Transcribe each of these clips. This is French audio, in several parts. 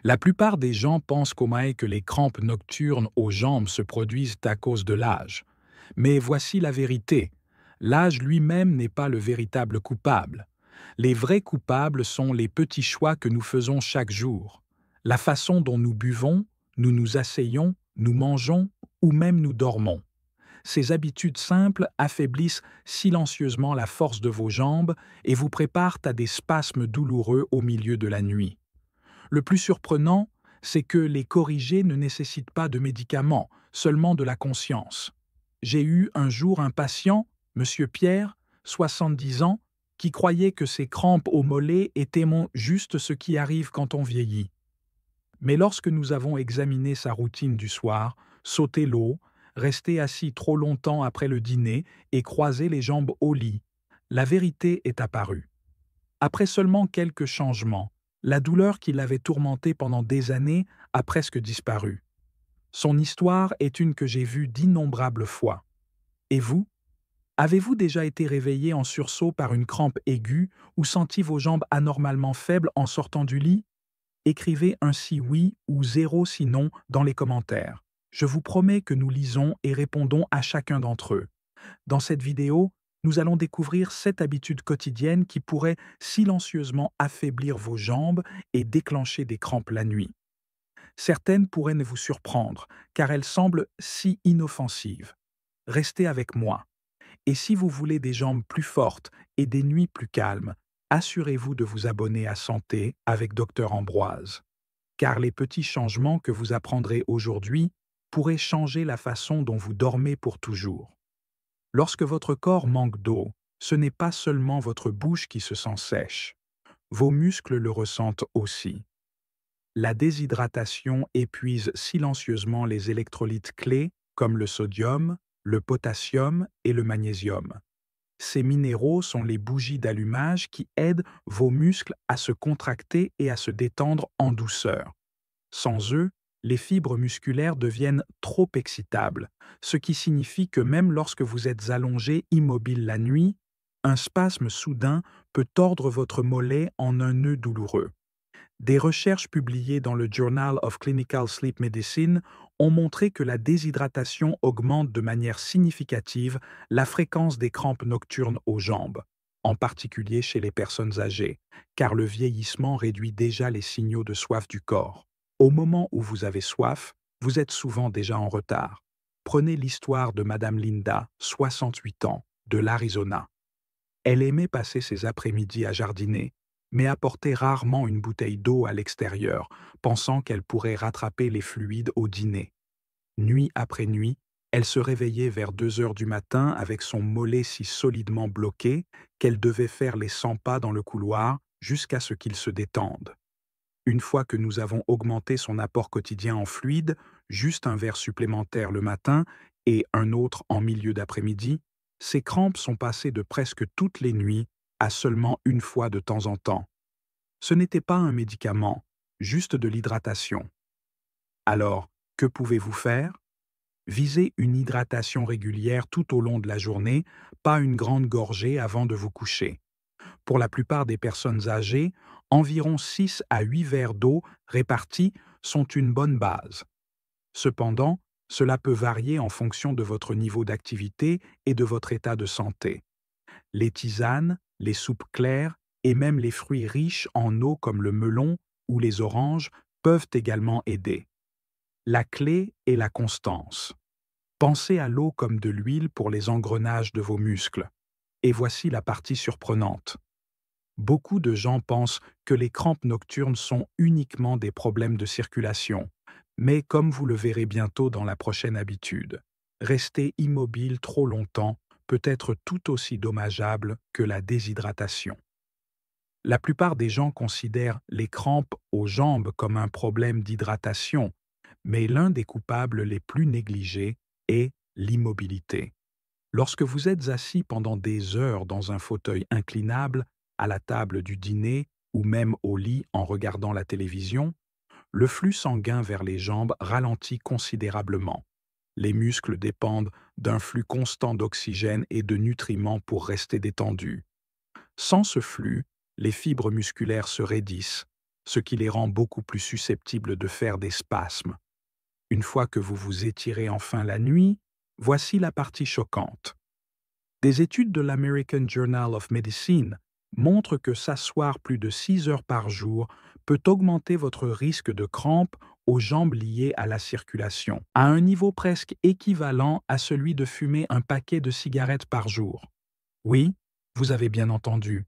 La plupart des gens pensent que les crampes nocturnes aux jambes se produisent à cause de l'âge. Mais voici la vérité. L'âge lui-même n'est pas le véritable coupable. Les vrais coupables sont les petits choix que nous faisons chaque jour. La façon dont nous buvons, nous nous asseyons, nous mangeons ou même nous dormons. Ces habitudes simples affaiblissent silencieusement la force de vos jambes et vous préparent à des spasmes douloureux au milieu de la nuit. Le plus surprenant, c'est que les corriger ne nécessitent pas de médicaments, seulement de la conscience. J'ai eu un jour un patient, Monsieur Pierre, 70 ans, qui croyait que ses crampes au mollet étaient juste ce qui arrive quand on vieillit. Mais lorsque nous avons examiné sa routine du soir, sauter l'eau, rester assis trop longtemps après le dîner et croiser les jambes au lit, la vérité est apparue. Après seulement quelques changements, la douleur qui l'avait tourmenté pendant des années a presque disparu. Son histoire est une que j'ai vue d'innombrables fois. Et vous? Avez-vous déjà été réveillé en sursaut par une crampe aiguë ou senti vos jambes anormalement faibles en sortant du lit? Écrivez un si oui ou zéro si non dans les commentaires. Je vous promets que nous lisons et répondons à chacun d'entre eux. Dans cette vidéo, nous allons découvrir 7 habitudes quotidiennes qui pourraient silencieusement affaiblir vos jambes et déclencher des crampes la nuit. Certaines pourraient ne vous surprendre, car elles semblent si inoffensives. Restez avec moi. Et si vous voulez des jambes plus fortes et des nuits plus calmes, assurez-vous de vous abonner à Santé avec Dr Ambroise. Car les petits changements que vous apprendrez aujourd'hui pourraient changer la façon dont vous dormez pour toujours. Lorsque votre corps manque d'eau, ce n'est pas seulement votre bouche qui se sent sèche. Vos muscles le ressentent aussi. La déshydratation épuise silencieusement les électrolytes clés comme le sodium, le potassium et le magnésium. Ces minéraux sont les bougies d'allumage qui aident vos muscles à se contracter et à se détendre en douceur. Sans eux, les fibres musculaires deviennent trop excitables, ce qui signifie que même lorsque vous êtes allongé immobile la nuit, un spasme soudain peut tordre votre mollet en un nœud douloureux. Des recherches publiées dans le Journal of Clinical Sleep Medicine ont montré que la déshydratation augmente de manière significative la fréquence des crampes nocturnes aux jambes, en particulier chez les personnes âgées, car le vieillissement réduit déjà les signaux de soif du corps. Au moment où vous avez soif, vous êtes souvent déjà en retard. Prenez l'histoire de Madame Linda, 68 ans, de l'Arizona. Elle aimait passer ses après-midi à jardiner, mais apportait rarement une bouteille d'eau à l'extérieur, pensant qu'elle pourrait rattraper les fluides au dîner. Nuit après nuit, elle se réveillait vers 2 heures du matin avec son mollet si solidement bloqué qu'elle devait faire les 100 pas dans le couloir jusqu'à ce qu'il se détende. Une fois que nous avons augmenté son apport quotidien en fluide, juste un verre supplémentaire le matin et un autre en milieu d'après-midi, ses crampes sont passées de presque toutes les nuits à seulement une fois de temps en temps. Ce n'était pas un médicament, juste de l'hydratation. Alors, que pouvez-vous faire? Visez une hydratation régulière tout au long de la journée, pas une grande gorgée avant de vous coucher. Pour la plupart des personnes âgées, environ 6 à 8 verres d'eau répartis sont une bonne base. Cependant, cela peut varier en fonction de votre niveau d'activité et de votre état de santé. Les tisanes, les soupes claires et même les fruits riches en eau comme le melon ou les oranges peuvent également aider. La clé est la constance. Pensez à l'eau comme de l'huile pour les engrenages de vos muscles. Et voici la partie surprenante. Beaucoup de gens pensent que les crampes nocturnes sont uniquement des problèmes de circulation, mais comme vous le verrez bientôt dans la prochaine habitude, rester immobile trop longtemps peut être tout aussi dommageable que la déshydratation. La plupart des gens considèrent les crampes aux jambes comme un problème d'hydratation, mais l'un des coupables les plus négligés est l'immobilité. Lorsque vous êtes assis pendant des heures dans un fauteuil inclinable, à la table du dîner ou même au lit en regardant la télévision, le flux sanguin vers les jambes ralentit considérablement. Les muscles dépendent d'un flux constant d'oxygène et de nutriments pour rester détendus. Sans ce flux, les fibres musculaires se raidissent, ce qui les rend beaucoup plus susceptibles de faire des spasmes. Une fois que vous vous étirez enfin la nuit, voici la partie choquante. Des études de l'American Journal of Medicine montrent que s'asseoir plus de 6 heures par jour peut augmenter votre risque de crampes aux jambes liées à la circulation, à un niveau presque équivalent à celui de fumer un paquet de cigarettes par jour. Oui, vous avez bien entendu.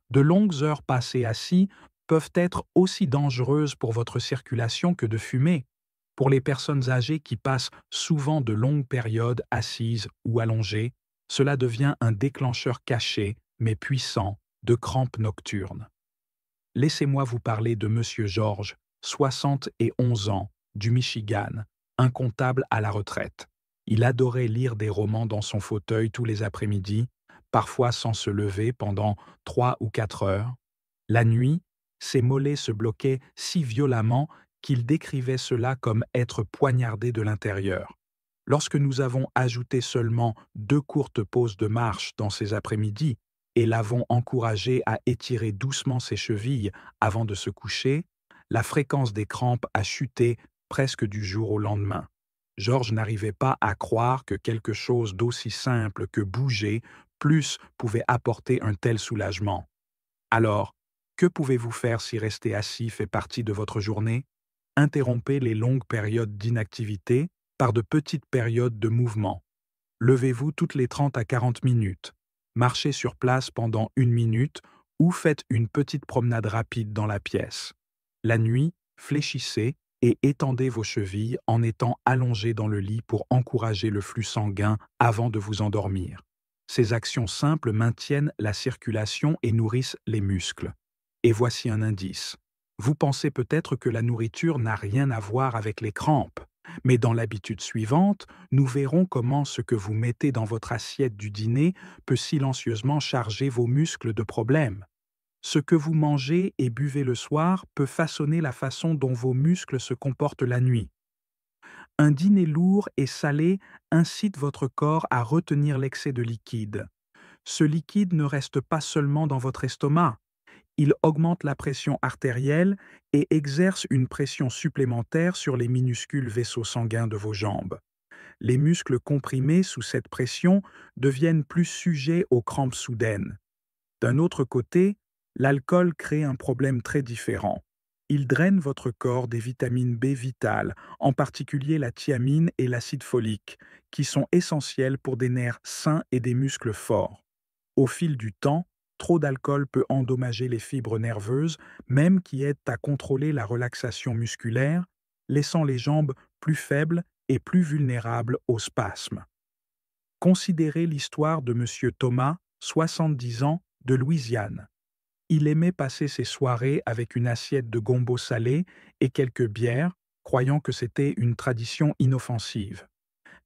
De longues heures passées assis peuvent être aussi dangereuses pour votre circulation que de fumer. Pour les personnes âgées qui passent souvent de longues périodes assises ou allongées, cela devient un déclencheur caché, mais puissant, de crampes nocturnes. Laissez-moi vous parler de Monsieur George, 71 ans, du Michigan, un comptable à la retraite. Il adorait lire des romans dans son fauteuil tous les après-midi, parfois sans se lever pendant 3 ou 4 heures. La nuit, ses mollets se bloquaient si violemment qu'il décrivait cela comme être poignardé de l'intérieur. Lorsque nous avons ajouté seulement 2 courtes pauses de marche dans ces après-midi et l'avons encouragé à étirer doucement ses chevilles avant de se coucher, la fréquence des crampes a chuté presque du jour au lendemain. Georges n'arrivait pas à croire que quelque chose d'aussi simple que bouger plus pouvait apporter un tel soulagement. Alors, que pouvez-vous faire si rester assis fait partie de votre journée? Interrompez les longues périodes d'inactivité par de petites périodes de mouvement. Levez-vous toutes les 30 à 40 minutes. Marchez sur place pendant 1 minute ou faites une petite promenade rapide dans la pièce. La nuit, fléchissez et étendez vos chevilles en étant allongé dans le lit pour encourager le flux sanguin avant de vous endormir. Ces actions simples maintiennent la circulation et nourrissent les muscles. Et voici un indice. Vous pensez peut-être que la nourriture n'a rien à voir avec les crampes, mais dans l'habitude suivante, nous verrons comment ce que vous mettez dans votre assiette du dîner peut silencieusement charger vos muscles de problèmes. Ce que vous mangez et buvez le soir peut façonner la façon dont vos muscles se comportent la nuit. Un dîner lourd et salé incite votre corps à retenir l'excès de liquide. Ce liquide ne reste pas seulement dans votre estomac. Il augmente la pression artérielle et exerce une pression supplémentaire sur les minuscules vaisseaux sanguins de vos jambes. Les muscles comprimés sous cette pression deviennent plus sujets aux crampes soudaines. D'un autre côté, l'alcool crée un problème très différent. Il draine votre corps des vitamines B vitales, en particulier la thiamine et l'acide folique, qui sont essentiels pour des nerfs sains et des muscles forts. Au fil du temps, trop d'alcool peut endommager les fibres nerveuses, même qui aident à contrôler la relaxation musculaire, laissant les jambes plus faibles et plus vulnérables aux spasmes. Considérez l'histoire de M. Thomas, 70 ans, de Louisiane. Il aimait passer ses soirées avec une assiette de gombo salé et quelques bières, croyant que c'était une tradition inoffensive.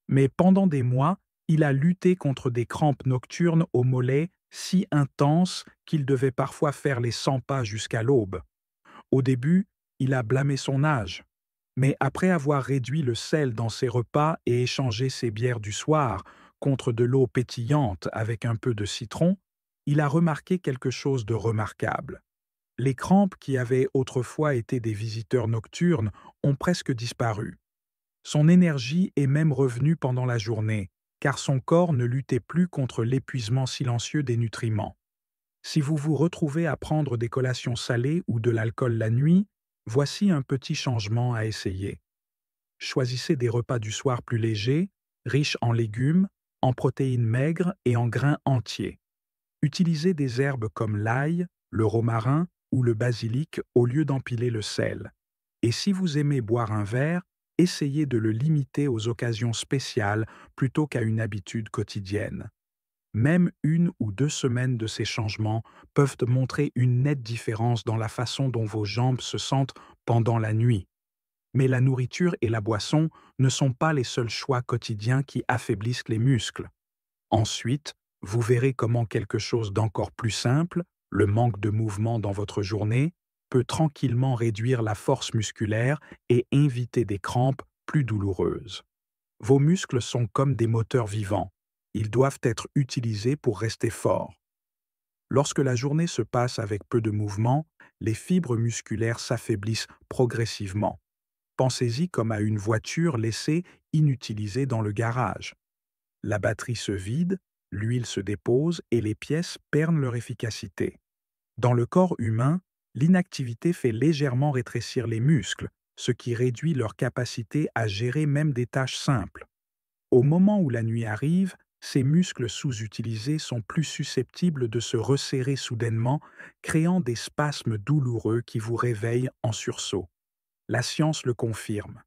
Mais pendant des mois, il a lutté contre des crampes nocturnes aux mollets si intenses qu'il devait parfois faire les 100 pas jusqu'à l'aube. Au début, il a blâmé son âge. Mais après avoir réduit le sel dans ses repas et échangé ses bières du soir contre de l'eau pétillante avec un peu de citron, il a remarqué quelque chose de remarquable. Les crampes qui avaient autrefois été des visiteurs nocturnes ont presque disparu. Son énergie est même revenue pendant la journée, car son corps ne luttait plus contre l'épuisement silencieux des nutriments. Si vous vous retrouvez à prendre des collations salées ou de l'alcool la nuit, voici un petit changement à essayer. Choisissez des repas du soir plus légers, riches en légumes, en protéines maigres et en grains entiers. Utilisez des herbes comme l'ail, le romarin ou le basilic au lieu d'empiler le sel. Et si vous aimez boire un verre, essayez de le limiter aux occasions spéciales plutôt qu'à une habitude quotidienne. Même 1 ou 2 semaines de ces changements peuvent montrer une nette différence dans la façon dont vos jambes se sentent pendant la nuit. Mais la nourriture et la boisson ne sont pas les seuls choix quotidiens qui affaiblissent les muscles. Ensuite, vous verrez comment quelque chose d'encore plus simple, le manque de mouvement dans votre journée, peut tranquillement réduire la force musculaire et inviter des crampes plus douloureuses. Vos muscles sont comme des moteurs vivants. Ils doivent être utilisés pour rester forts. Lorsque la journée se passe avec peu de mouvement, les fibres musculaires s'affaiblissent progressivement. Pensez-y comme à une voiture laissée inutilisée dans le garage. La batterie se vide, l'huile se dépose et les pièces perdent leur efficacité. Dans le corps humain, l'inactivité fait légèrement rétrécir les muscles, ce qui réduit leur capacité à gérer même des tâches simples. Au moment où la nuit arrive, ces muscles sous-utilisés sont plus susceptibles de se resserrer soudainement, créant des spasmes douloureux qui vous réveillent en sursaut. La science le confirme.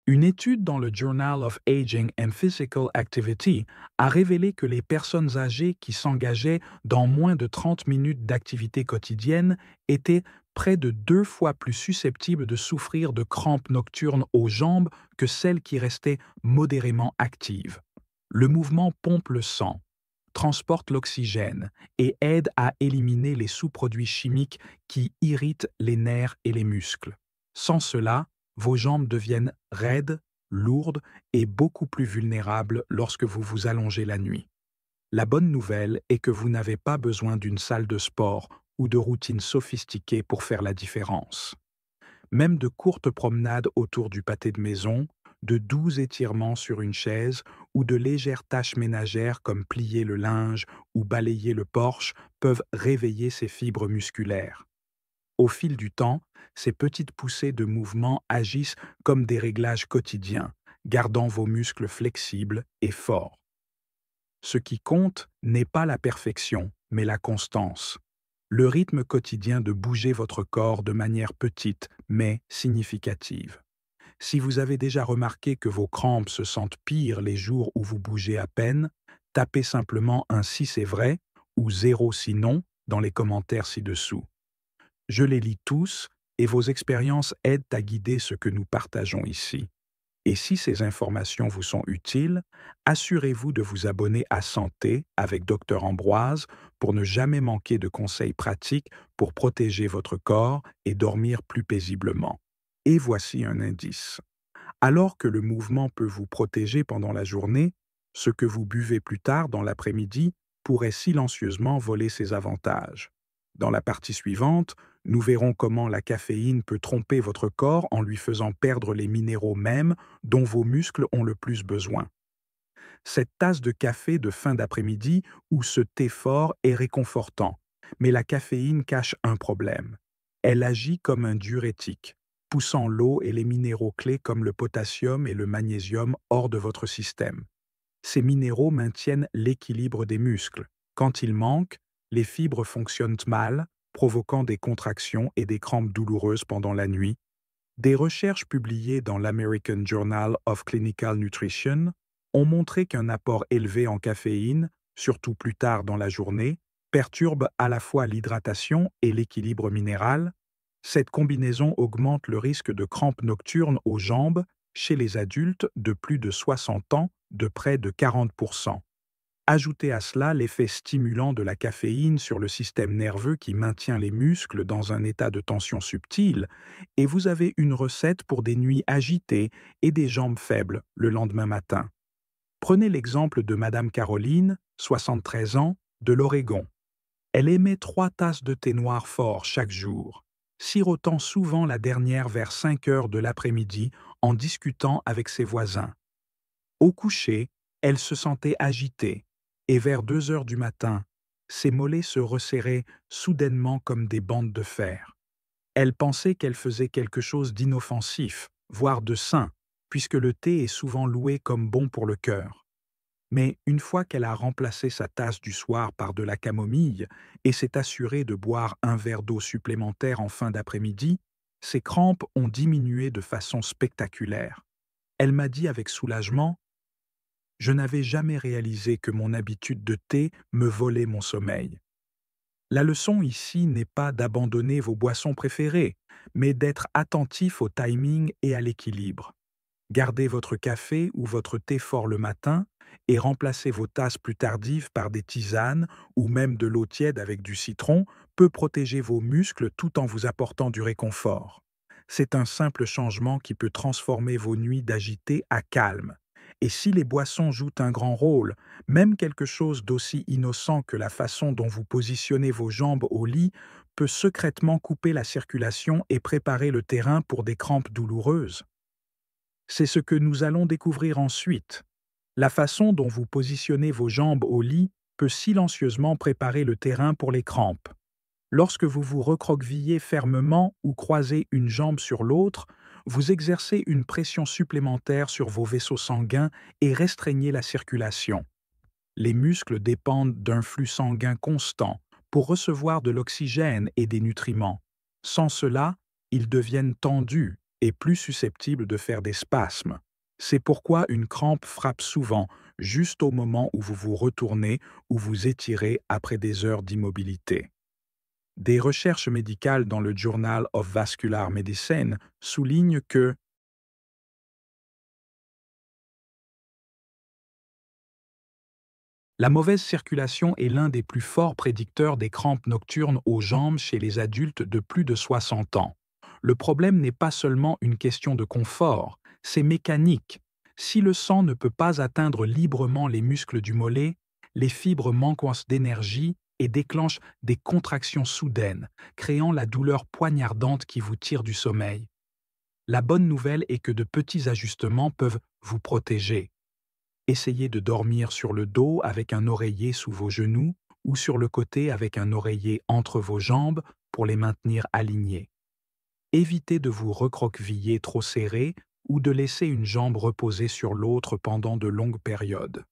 Une étude dans le Journal of Aging and Physical Activity a révélé que les personnes âgées qui s'engageaient dans moins de 30 minutes d'activité quotidienne étaient près de 2 fois plus susceptibles de souffrir de crampes nocturnes aux jambes que celles qui restaient modérément actives. Le mouvement pompe le sang, transporte l'oxygène et aide à éliminer les sous-produits chimiques qui irritent les nerfs et les muscles. Sans cela, vos jambes deviennent raides, lourdes et beaucoup plus vulnérables lorsque vous vous allongez la nuit. La bonne nouvelle est que vous n'avez pas besoin d'une salle de sport ou de routines sophistiquées pour faire la différence. Même de courtes promenades autour du pâté de maison, de doux étirements sur une chaise ou de légères tâches ménagères comme plier le linge ou balayer le porche peuvent réveiller ces fibres musculaires. Au fil du temps, ces petites poussées de mouvement agissent comme des réglages quotidiens, gardant vos muscles flexibles et forts. Ce qui compte n'est pas la perfection, mais la constance. Le rythme quotidien de bouger votre corps de manière petite mais significative. Si vous avez déjà remarqué que vos crampes se sentent pires les jours où vous bougez à peine, tapez simplement un si c'est vrai ou 0 si non dans les commentaires ci-dessous. Je les lis tous et vos expériences aident à guider ce que nous partageons ici. Et si ces informations vous sont utiles, assurez-vous de vous abonner à Santé avec Dr Ambroise pour ne jamais manquer de conseils pratiques pour protéger votre corps et dormir plus paisiblement. Et voici un indice. Alors que le mouvement peut vous protéger pendant la journée, ce que vous buvez plus tard dans l'après-midi pourrait silencieusement voler ses avantages. Dans la partie suivante, nous verrons comment la caféine peut tromper votre corps en lui faisant perdre les minéraux mêmes dont vos muscles ont le plus besoin. Cette tasse de café de fin d'après-midi ou ce thé fort est réconfortant, mais la caféine cache un problème. Elle agit comme un diurétique, poussant l'eau et les minéraux clés comme le potassium et le magnésium hors de votre système. Ces minéraux maintiennent l'équilibre des muscles. Quand ils manquent, les fibres fonctionnent mal, provoquant des contractions et des crampes douloureuses pendant la nuit. Des recherches publiées dans l'American Journal of Clinical Nutrition ont montré qu'un apport élevé en caféine, surtout plus tard dans la journée, perturbe à la fois l'hydratation et l'équilibre minéral. Cette combinaison augmente le risque de crampes nocturnes aux jambes chez les adultes de plus de 60 ans de près de 40%. Ajoutez à cela l'effet stimulant de la caféine sur le système nerveux qui maintient les muscles dans un état de tension subtile, et vous avez une recette pour des nuits agitées et des jambes faibles le lendemain matin. Prenez l'exemple de Madame Caroline, 73 ans, de l'Oregon. Elle émet 3 tasses de thé noir fort chaque jour, sirotant souvent la dernière vers 5 heures de l'après-midi en discutant avec ses voisins. Au coucher, elle se sentait agitée, et vers 2 heures du matin, ses mollets se resserraient soudainement comme des bandes de fer. Elle pensait qu'elle faisait quelque chose d'inoffensif, voire de sain, puisque le thé est souvent loué comme bon pour le cœur. Mais une fois qu'elle a remplacé sa tasse du soir par de la camomille et s'est assurée de boire un verre d'eau supplémentaire en fin d'après-midi, ses crampes ont diminué de façon spectaculaire. Elle m'a dit avec soulagement: je n'avais jamais réalisé que mon habitude de thé me volait mon sommeil. La leçon ici n'est pas d'abandonner vos boissons préférées, mais d'être attentif au timing et à l'équilibre. Gardez votre café ou votre thé fort le matin et remplacez vos tasses plus tardives par des tisanes ou même de l'eau tiède avec du citron peut protéger vos muscles tout en vous apportant du réconfort. C'est un simple changement qui peut transformer vos nuits d'agité à calme. Et si les boissons jouent un grand rôle, même quelque chose d'aussi innocent que la façon dont vous positionnez vos jambes au lit peut secrètement couper la circulation et préparer le terrain pour des crampes douloureuses. C'est ce que nous allons découvrir ensuite. La façon dont vous positionnez vos jambes au lit peut silencieusement préparer le terrain pour les crampes. Lorsque vous vous recroquevillez fermement ou croisez une jambe sur l'autre, vous exercez une pression supplémentaire sur vos vaisseaux sanguins et restreignez la circulation. Les muscles dépendent d'un flux sanguin constant pour recevoir de l'oxygène et des nutriments. Sans cela, ils deviennent tendus et plus susceptibles de faire des spasmes. C'est pourquoi une crampe frappe souvent juste au moment où vous vous retournez ou vous étirez après des heures d'immobilité. Des recherches médicales dans le Journal of Vascular Medicine soulignent que la mauvaise circulation est l'un des plus forts prédicteurs des crampes nocturnes aux jambes chez les adultes de plus de 60 ans. Le problème n'est pas seulement une question de confort, c'est mécanique. Si le sang ne peut pas atteindre librement les muscles du mollet, les fibres manquent d'énergie et déclenchent des contractions soudaines, créant la douleur poignardante qui vous tire du sommeil. La bonne nouvelle est que de petits ajustements peuvent vous protéger. Essayez de dormir sur le dos avec un oreiller sous vos genoux ou sur le côté avec un oreiller entre vos jambes pour les maintenir alignés. Évitez de vous recroqueviller trop serré ou de laisser une jambe reposer sur l'autre pendant de longues périodes.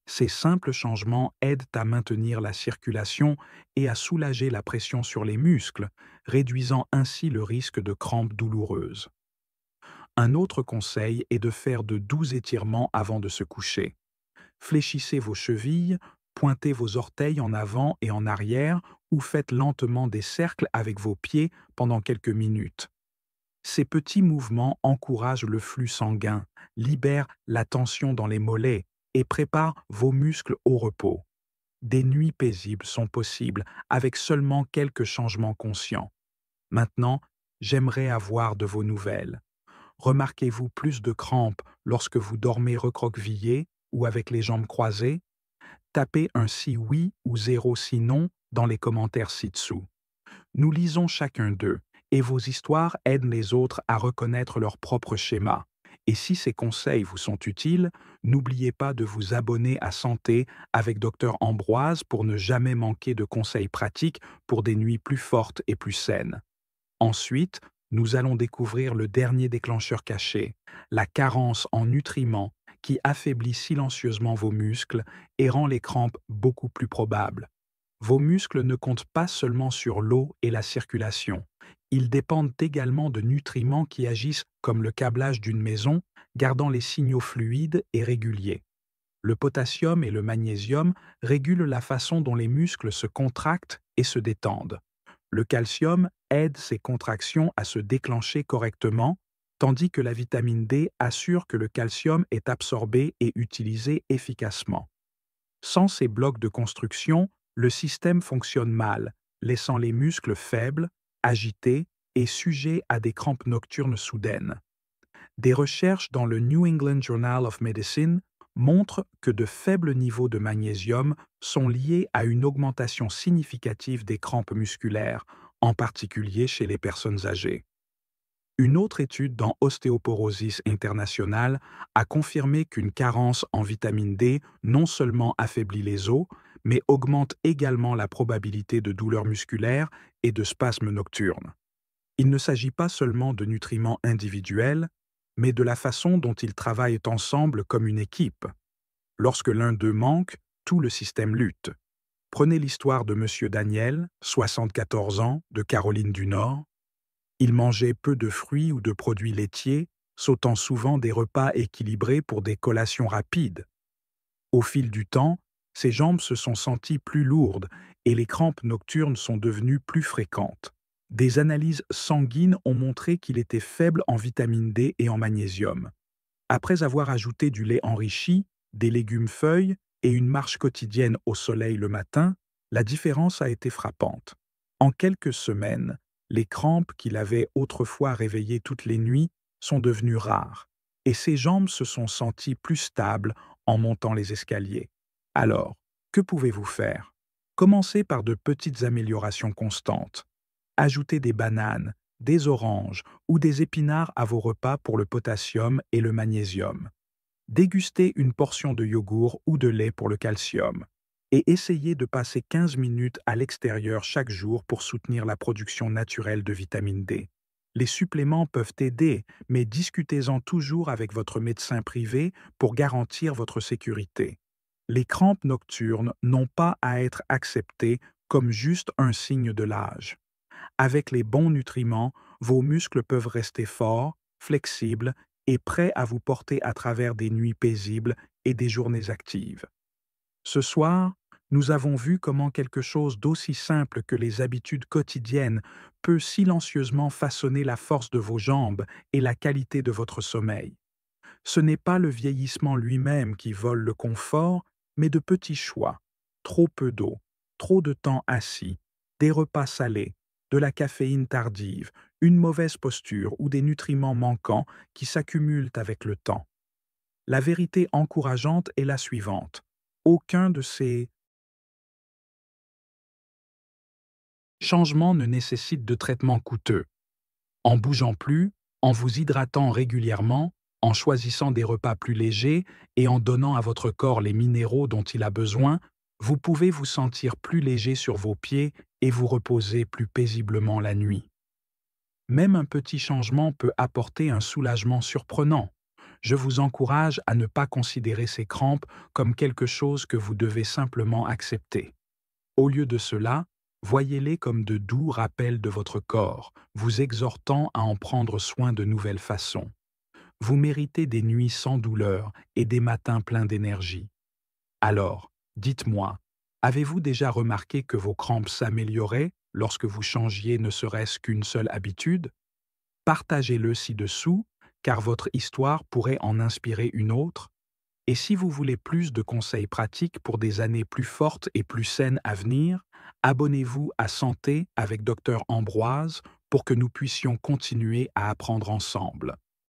Ces simples changements aident à maintenir la circulation et à soulager la pression sur les muscles, réduisant ainsi le risque de crampes douloureuses. Un autre conseil est de faire de doux étirements avant de se coucher. Fléchissez vos chevilles, pointez vos orteils en avant et en arrière ou faites lentement des cercles avec vos pieds pendant quelques minutes. Ces petits mouvements encouragent le flux sanguin, libèrent la tension dans les mollets et préparent vos muscles au repos. Des nuits paisibles sont possibles avec seulement quelques changements conscients. Maintenant, j'aimerais avoir de vos nouvelles. Remarquez-vous plus de crampes lorsque vous dormez recroquevillé ou avec les jambes croisées? Tapez un si oui ou zéro si non dans les commentaires ci-dessous. Nous lisons chacun d'eux et vos histoires aident les autres à reconnaître leur propre schéma. Et si ces conseils vous sont utiles, n'oubliez pas de vous abonner à Santé avec Dr Ambroise pour ne jamais manquer de conseils pratiques pour des nuits plus fortes et plus saines. Ensuite, nous allons découvrir le dernier déclencheur caché, la carence en nutriments qui affaiblit silencieusement vos muscles et rend les crampes beaucoup plus probables. Vos muscles ne comptent pas seulement sur l'eau et la circulation. Ils dépendent également de nutriments qui agissent comme le câblage d'une maison, gardant les signaux fluides et réguliers. Le potassium et le magnésium régulent la façon dont les muscles se contractent et se détendent. Le calcium aide ces contractions à se déclencher correctement, tandis que la vitamine D assure que le calcium est absorbé et utilisé efficacement. Sans ces blocs de construction, le système fonctionne mal, laissant les muscles faibles, agités et sujets à des crampes nocturnes soudaines. Des recherches dans le New England Journal of Medicine montrent que de faibles niveaux de magnésium sont liés à une augmentation significative des crampes musculaires, en particulier chez les personnes âgées. Une autre étude dans Osteoporosis International a confirmé qu'une carence en vitamine D non seulement affaiblit les os, mais augmente également la probabilité de douleurs musculaires et de spasmes nocturnes. Il ne s'agit pas seulement de nutriments individuels, mais de la façon dont ils travaillent ensemble comme une équipe. Lorsque l'un d'eux manque, tout le système lutte. Prenez l'histoire de M. Daniel, 74 ans, de Caroline du Nord. Il mangeait peu de fruits ou de produits laitiers, sautant souvent des repas équilibrés pour des collations rapides. Au fil du temps, ses jambes se sont senties plus lourdes et les crampes nocturnes sont devenues plus fréquentes. Des analyses sanguines ont montré qu'il était faible en vitamine D et en magnésium. Après avoir ajouté du lait enrichi, des légumes feuilles et une marche quotidienne au soleil le matin, la différence a été frappante. En quelques semaines, les crampes qu'il avait autrefois réveillées toutes les nuits sont devenues rares. et ses jambes se sont senties plus stables en montant les escaliers. Alors, que pouvez-vous faire? Commencez par de petites améliorations constantes. Ajoutez des bananes, des oranges ou des épinards à vos repas pour le potassium et le magnésium. Dégustez une portion de yogourt ou de lait pour le calcium. Et essayez de passer 15 minutes à l'extérieur chaque jour pour soutenir la production naturelle de vitamine D. Les suppléments peuvent aider, mais discutez-en toujours avec votre médecin privé pour garantir votre sécurité. Les crampes nocturnes n'ont pas à être acceptées comme juste un signe de l'âge. Avec les bons nutriments, vos muscles peuvent rester forts, flexibles et prêts à vous porter à travers des nuits paisibles et des journées actives. Ce soir, nous avons vu comment quelque chose d'aussi simple que les habitudes quotidiennes peut silencieusement façonner la force de vos jambes et la qualité de votre sommeil. Ce n'est pas le vieillissement lui-même qui vole le confort, mais de petits choix. Trop peu d'eau, trop de temps assis, des repas salés, de la caféine tardive, une mauvaise posture ou des nutriments manquants qui s'accumulent avec le temps. La vérité encourageante est la suivante. Aucun de ces changements ne nécessite de traitement coûteux. En bougeant plus, en vous hydratant régulièrement, en choisissant des repas plus légers et en donnant à votre corps les minéraux dont il a besoin, vous pouvez vous sentir plus léger sur vos pieds et vous reposer plus paisiblement la nuit. Même un petit changement peut apporter un soulagement surprenant. Je vous encourage à ne pas considérer ces crampes comme quelque chose que vous devez simplement accepter. Au lieu de cela, voyez-les comme de doux rappels de votre corps, vous exhortant à en prendre soin de nouvelles façons. Vous méritez des nuits sans douleur et des matins pleins d'énergie. Alors, dites-moi, avez-vous déjà remarqué que vos crampes s'amélioraient lorsque vous changiez ne serait-ce qu'une seule habitude? Partagez-le ci-dessous, car votre histoire pourrait en inspirer une autre. Et si vous voulez plus de conseils pratiques pour des années plus fortes et plus saines à venir, abonnez-vous à Santé avec Dr Ambroise pour que nous puissions continuer à apprendre ensemble.